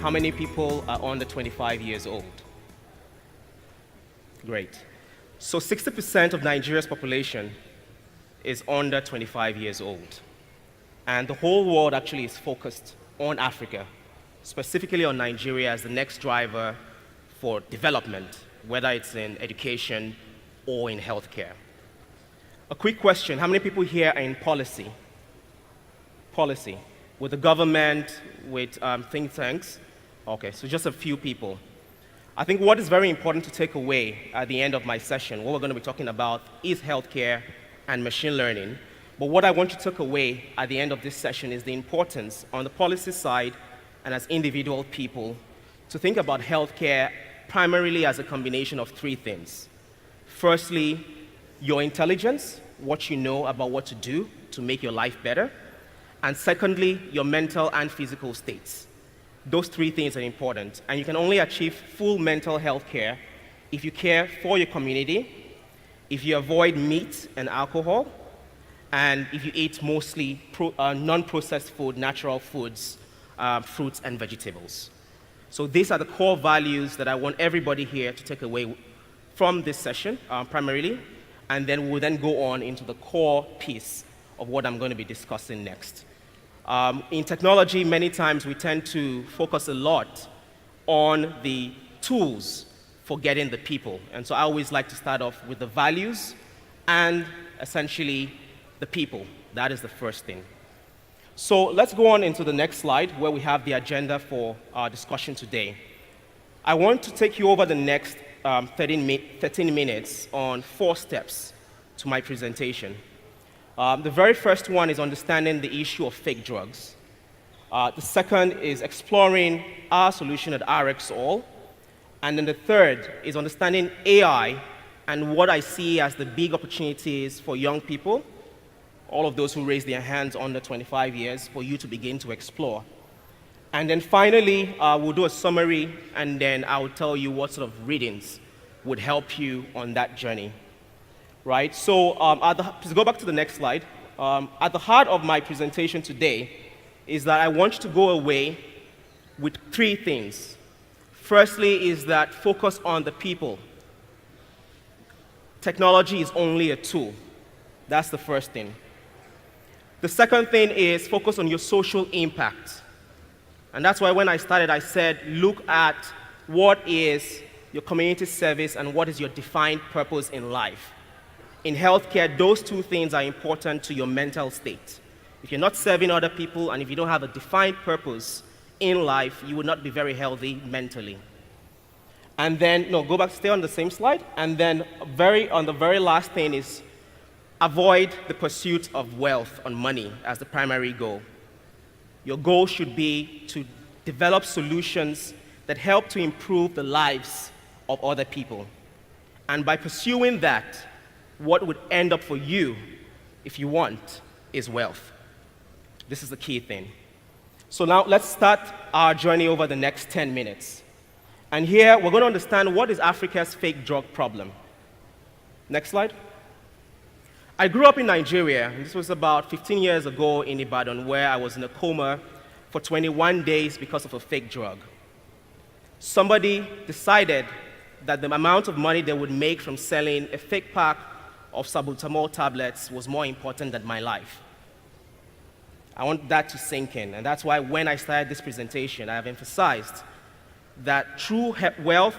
how many people are under 25 years old? Great. So 60% of Nigeria's population is under 25 years old. And the whole world actually is focused on Africa, specifically on Nigeria as the next driver for development, whether it's in education or in healthcare. A quick question, how many people here are in policy? Policy, with the government, with think tanks? Okay, so just a few people. I think what is very important to take away at the end of my session, what we're going to be talking about is healthcare and machine learning. But what I want you to take away at the end of this session is the importance on the policy side and as individual people to think about healthcare primarily as a combination of three things. Firstly, your intelligence, what you know about what to do to make your life better. And secondly, your mental and physical states. Those three things are important, and you can only achieve full mental health care if you care for your community, if you avoid meat and alcohol, and if you eat mostly non-processed food, natural foods, fruits and vegetables. So these are the core values that I want everybody here to take away from this session, primarily, and then we'll then go on into the core piece of what I'm going to be discussing next. In technology, many times we tend to focus a lot on the tools for getting the people. And so I always like to start off with the values and essentially the people. That is the first thing. So let's go on into the next slide where we have the agenda for our discussion today. I want to take you over the next 13 minutes on 4 steps to my presentation. The very first one is understanding the issue of fake drugs. The second is exploring our solution at RxAll. And then the third is understanding AI and what I see as the big opportunities for young people, all of those who raise their hands under 25 years, for you to begin to explore. And then finally, we'll do a summary, and then I'll tell you what sort of readings would help you on that journey. Right, so please go back to the next slide. At the heart of my presentation today is that I want you to go away with 3 things. Firstly is that focus on the people. Technology is only a tool. That's the first thing. The second thing is focus on your social impact. And that's why when I started, I said, look at what is your community service and what is your defined purpose in life. In healthcare, those 2 things are important to your mental state. If you're not serving other people and if you don't have a defined purpose in life, you will not be very healthy mentally. And then, no, go back, stay on the same slide. And then on the very last thing is avoid the pursuit of wealth and money as the primary goal. Your goal should be to develop solutions that help to improve the lives of other people. And by pursuing that, what would end up for you, if you want, is wealth. This is the key thing. So now let's start our journey over the next 10 minutes. And here we're going to understand what is Africa's fake drug problem. Next slide. I grew up in Nigeria, and this was about 15 years ago in Ibadan, where I was in a coma for 21 days because of a fake drug. Somebody decided that the amount of money they would make from selling a fake pack of salbutamol tablets was more important than my life. I want that to sink in, and that's why when I started this presentation, I have emphasized that true wealth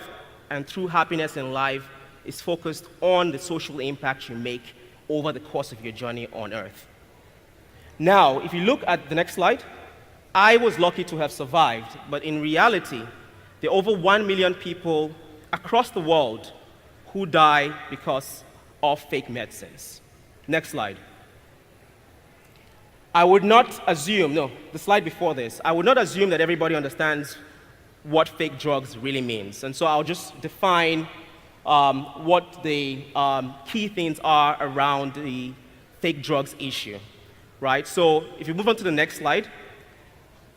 and true happiness in life is focused on the social impact you make over the course of your journey on Earth. Now, if you look at the next slide, I was lucky to have survived, but in reality, there are over 1 million people across the world who die because of fake medicines. Next slide. I would not assume, no, the slide before this, I would not assume that everybody understands what fake drugs really means. And so I'll just define what the key things are around the fake drugs issue, right? So if you move on to the next slide,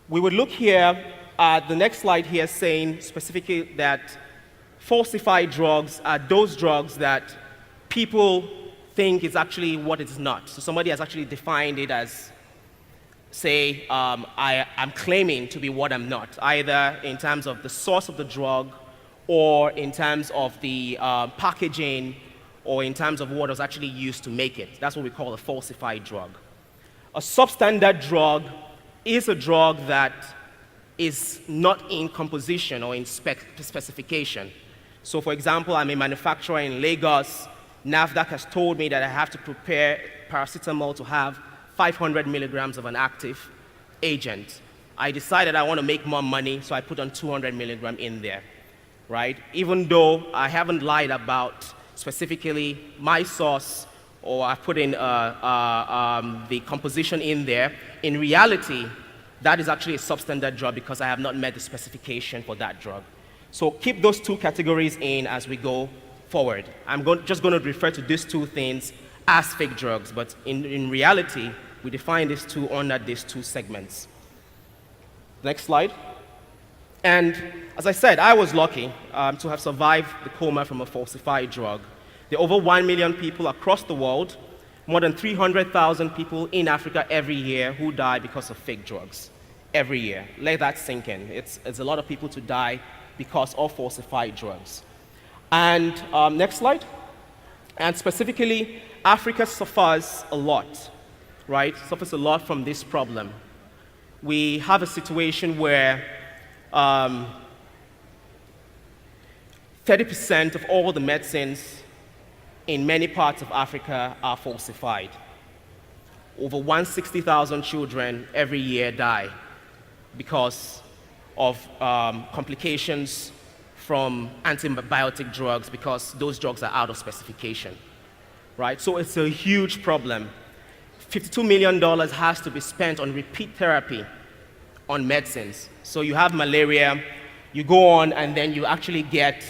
we would look here at the next slide here saying specifically that falsified drugs are those drugs that people think is actually what it's not. So somebody has actually defined it as say I'm claiming to be what I'm not, either in terms of the source of the drug or in terms of the packaging or in terms of what was actually used to make it. That's what we call a falsified drug. A substandard drug is a drug that is not in composition or in specification. So for example, I'm a manufacturer in Lagos. NAFDAC has told me that I have to prepare paracetamol to have 500 milligrams of an active agent. I decided I want to make more money, so I put on 200 milligram in there, right? Even though I haven't lied about specifically my source or I put in the composition in there, in reality, that is actually a substandard drug because I have not met the specification for that drug. So keep those two categories in as we go forward. I'm just going to refer to these two things as fake drugs, but in reality, we define these two under these two segments. Next slide. And as I said, I was lucky to have survived the coma from a falsified drug. There are over 1 million people across the world, more than 300,000 people in Africa every year who die because of fake drugs. Every year. Let that sink in. It's a lot of people to die because of falsified drugs. And next slide. And specifically, Africa suffers a lot, right? Suffers a lot from this problem. We have a situation where 30% of all the medicines in many parts of Africa are falsified. Over 160,000 children every year die because of complications from antibiotic drugs because those drugs are out of specification, right? So it's a huge problem. $52 million has to be spent on repeat therapy on medicines. So you have malaria, you go on and then you actually get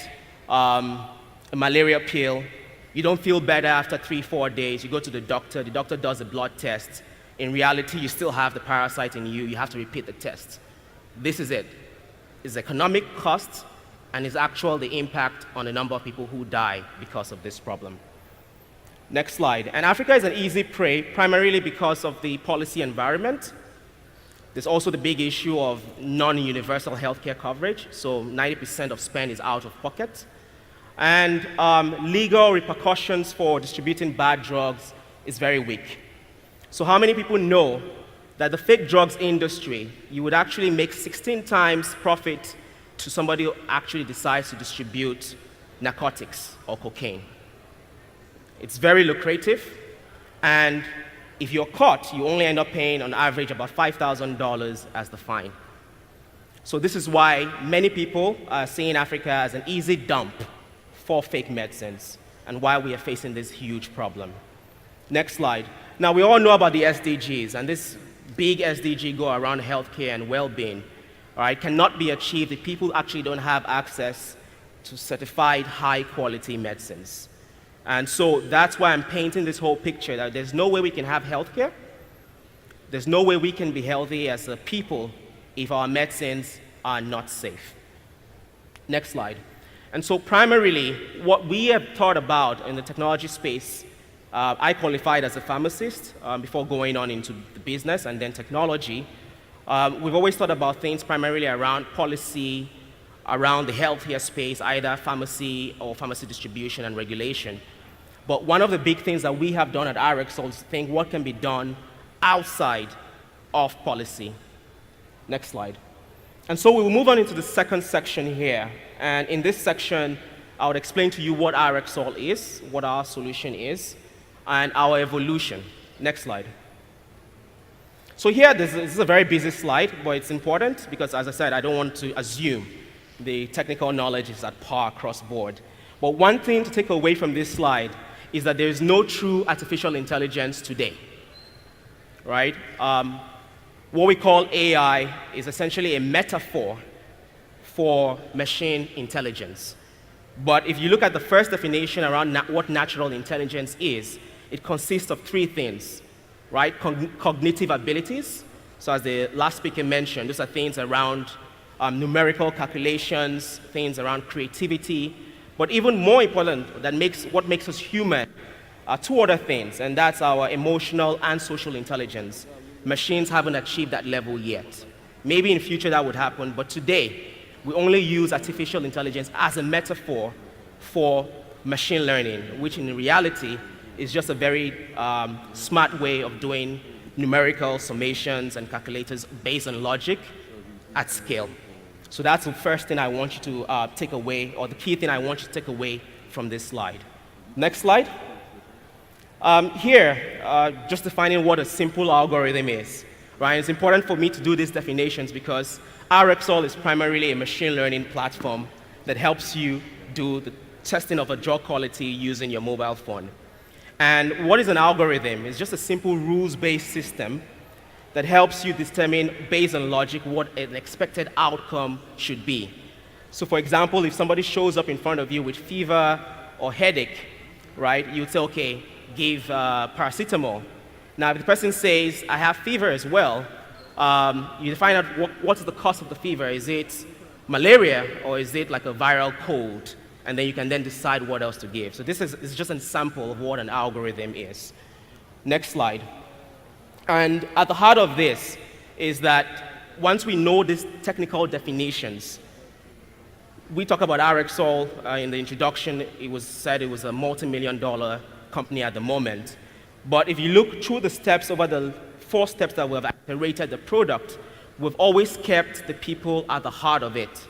a malaria pill. You don't feel better after 3-4 days. You go to the doctor does a blood test. In reality, you still have the parasite in you. You have to repeat the test. This is it. It's economic cost and it's actual the impact on the number of people who die because of this problem. Next slide. And Africa is an easy prey, primarily because of the policy environment. There's also the big issue of non-universal healthcare coverage. So 90% of spend is out of pocket. And legal repercussions for distributing bad drugs is very weak. So how many people know that the fake drugs industry, you would actually make 16 times profit to somebody who actually decides to distribute narcotics or cocaine? It's very lucrative, and if you're caught, you only end up paying on average about $5,000 as the fine. So this is why many people are seeing Africa as an easy dump for fake medicines and why we are facing this huge problem. Next slide. Now, we all know about the SDGs, and this big SDG go around healthcare and well-being, all right, cannot be achieved if people actually don't have access to certified high-quality medicines. And so that's why I'm painting this whole picture that there's no way we can have healthcare, there's no way we can be healthy as a people if our medicines are not safe. Next slide. And so primarily, what we have thought about in the technology space, I qualified as a pharmacist before going on into the business and then technology. We've always thought about things primarily around policy, around the healthcare space, either pharmacy or pharmacy distribution and regulation. But one of the big things that we have done at RxAll is think what can be done outside of policy. Next slide. And so we will move on into the second section here. And in this section, I would explain to you what RxAll is, what our solution is, and our evolution. Next slide. So here, this is a very busy slide, but it's important because, as I said, I don't want to assume the technical knowledge is at par across board. But one thing to take away from this slide is that there is no true artificial intelligence today, right? What we call AI is essentially a metaphor for machine intelligence. But if you look at the first definition around what natural intelligence is, it consists of three things, right? Cognitive abilities. So as the last speaker mentioned, those are things around numerical calculations, things around creativity. But even more important, what makes us human are two other things, and that's our emotional and social intelligence. machines haven't achieved that level yet. Maybe in the future that would happen, but today, we only use artificial intelligence as a metaphor for machine learning, which in reality is just a very smart way of doing numerical summations and calculators based on logic at scale. So that's the first thing I want you to take away, or the key thing I want you to take away from this slide. Next slide. Here, just defining what a simple algorithm is. Right? It's important for me to do these definitions because RxAll is primarily a machine learning platform that helps you do the testing of a drug quality using your mobile phone. And what is an algorithm? It's just a simple rules-based system that helps you determine, based on logic, what an expected outcome should be. So for example, if somebody shows up in front of you with fever or headache, right, you'd say, okay, give paracetamol. Now, if the person says, I have fever as well, you find out what's the cause of the fever. Is it malaria or is it like a viral cold? And then you can then decide what else to give. So this is just a sample of what an algorithm is. Next slide. And at the heart of this is that once we know these technical definitions, we talk about RxAll in the introduction. It was said it was a multi-million-dollar company at the moment. But if you look through the steps, over the 4 steps that we've iterated the product, we've always kept the people at the heart of it.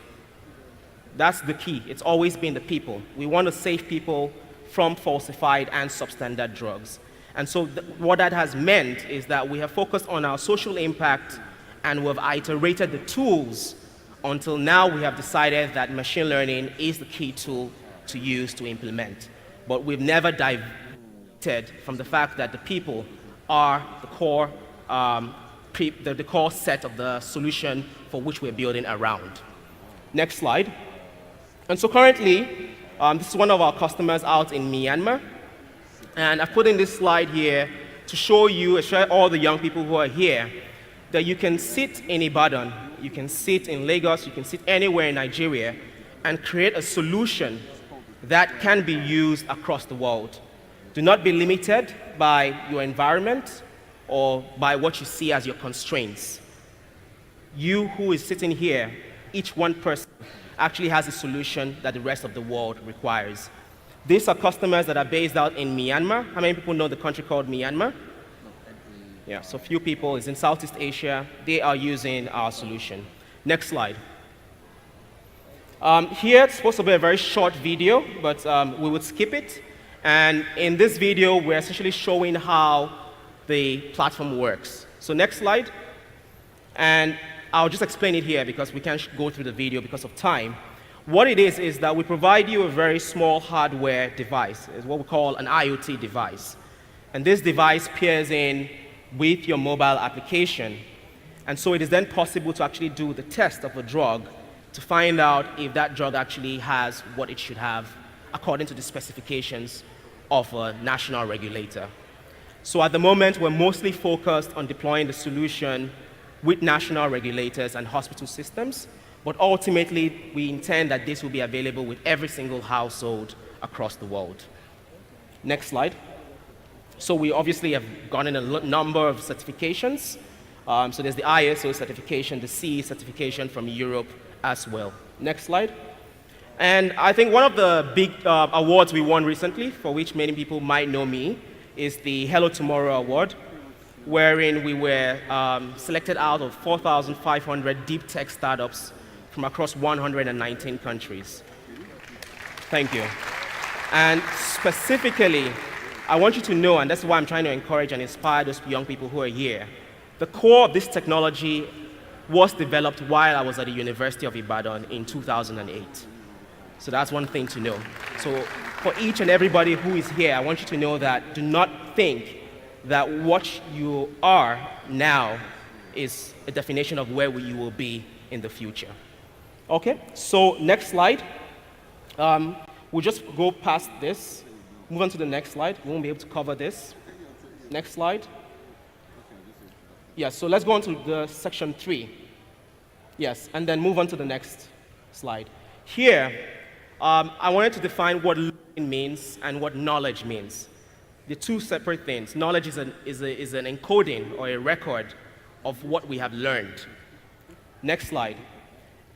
That's the key. It's always been the people. We want to save people from falsified and substandard drugs. And so what that has meant is that we have focused on our social impact and we've iterated the tools until now we have decided that machine learning is the key tool to use to implement. But we've never diverted from the fact that the people are the core, the core set of the solution for which we're building around. Next slide. And so currently, this is one of our customers out in Myanmar. And I've put in this slide here to show you, show all the young people who are here, that you can sit in Ibadan, you can sit in Lagos, you can sit anywhere in Nigeria, and create a solution that can be used across the world. Do not be limited by your environment or by what you see as your constraints. You who is sitting here, each one person actually has a solution that the rest of the world requires. These are customers that are based out in Myanmar. How many people know the country called Myanmar? Yeah, so few people. It's in Southeast Asia. They are using our solution. Next slide. Here, it's supposed to be a very short video, but we would skip it. And in this video, we're essentially showing how the platform works. So next slide. And I'll just explain it here because we can't go through the video because of time. What it is that we provide you a very small hardware device. It's what we call an IoT device. And this device pairs in with your mobile application. And so it is then possible to actually do the test of a drug to find out if that drug actually has what it should have according to the specifications of a national regulator. So at the moment, we're mostly focused on deploying the solution with national regulators and hospital systems, but ultimately, we intend that this will be available with every single household across the world. Next slide. So we obviously have gotten a number of certifications. So there's the ISO certification, the CE certification from Europe as well. Next slide. And I think one of the big awards we won recently, for which many people might know me, is the Hello Tomorrow Award, wherein we were selected out of 4,500 deep tech startups from across 119 countries. Thank you. And specifically, I want you to know, and that's why I'm trying to encourage and inspire those young people who are here, the core of this technology was developed while I was at the University of Ibadan in 2008. So that's one thing to know. So for each and everybody who is here, I want you to know that do not think that what you are now is a definition of where you will be in the future. Okay, so next slide. We'll just go past this. Move on to the next slide. We won't be able to cover this. Next slide. Yes, so let's go on to the section 3. Yes, and then move on to the next slide. Here, I wanted to define what learning means and what knowledge means. The two separate things. Knowledge is an encoding or a record of what we have learned. Next slide.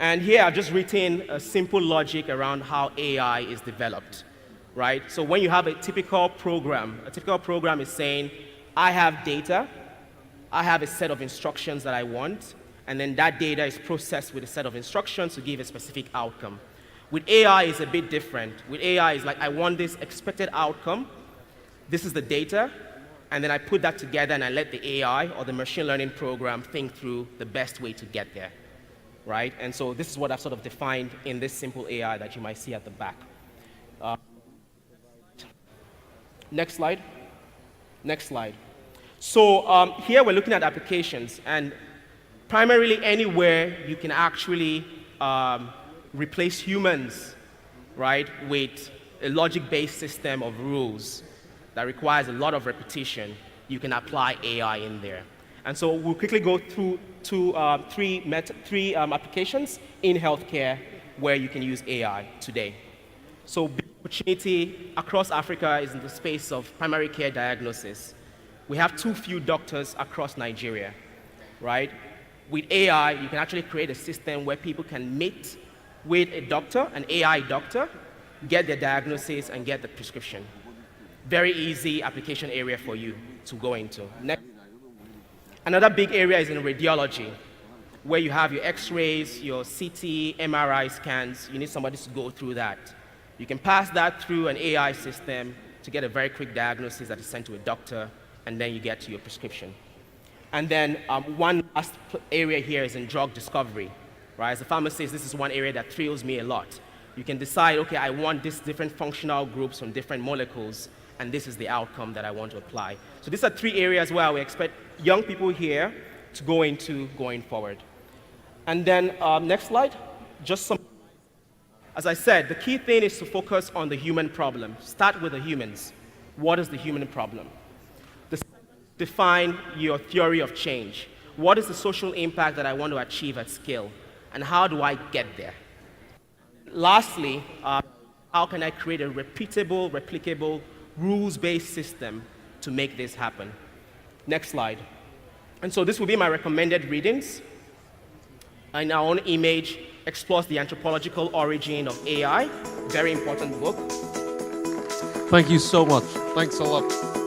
And here I've just written a simple logic around how AI is developed, right? So when you have a typical program is saying, I have data, I have a set of instructions that I want, and then that data is processed with a set of instructions to give a specific outcome. With AI, it's a bit different. With AI, it's like, I want this expected outcome, this is the data, and then I put that together and I let the AI or the machine learning program think through the best way to get there, right? And so this is what I've sort of defined in this simple AI that you might see at the back. Next slide. Next slide. So here we're looking at applications, and primarily anywhere you can actually replace humans, right, with a logic-based system of rules that requires a lot of repetition, you can apply AI in there. And so we'll quickly go through three applications in healthcare where you can use AI today. So big opportunity across Africa is in the space of primary care diagnosis. We have too few doctors across Nigeria, right? With AI, you can actually create a system where people can meet with a doctor, an AI doctor, get their diagnosis and get the prescription. Very easy application area for you to go into. Next. Another big area is in radiology, where you have your X-rays, your CT, MRI scans. You need somebody to go through that. You can pass that through an AI system to get a very quick diagnosis that is sent to a doctor, and then you get to your prescription. And then one last area here is in drug discovery, right? As a pharmacist, this is one area that thrills me a lot. You can decide, okay, I want these different functional groups from different molecules, and this is the outcome that I want to apply. So these are three areas where we expect young people here to go into going forward. And then next slide, just some. As I said, the key thing is to focus on the human problem. Start with the humans. What is the human problem? Define your theory of change. What is the social impact that I want to achieve at scale? And how do I get there? Lastly, how can I create a repeatable, replicable, rules-based system to make this happen? Next slide. And so this will be my recommended readings. In Our Own Image explores the anthropological origin of AI. Very important book. Thank you so much. Thanks a lot.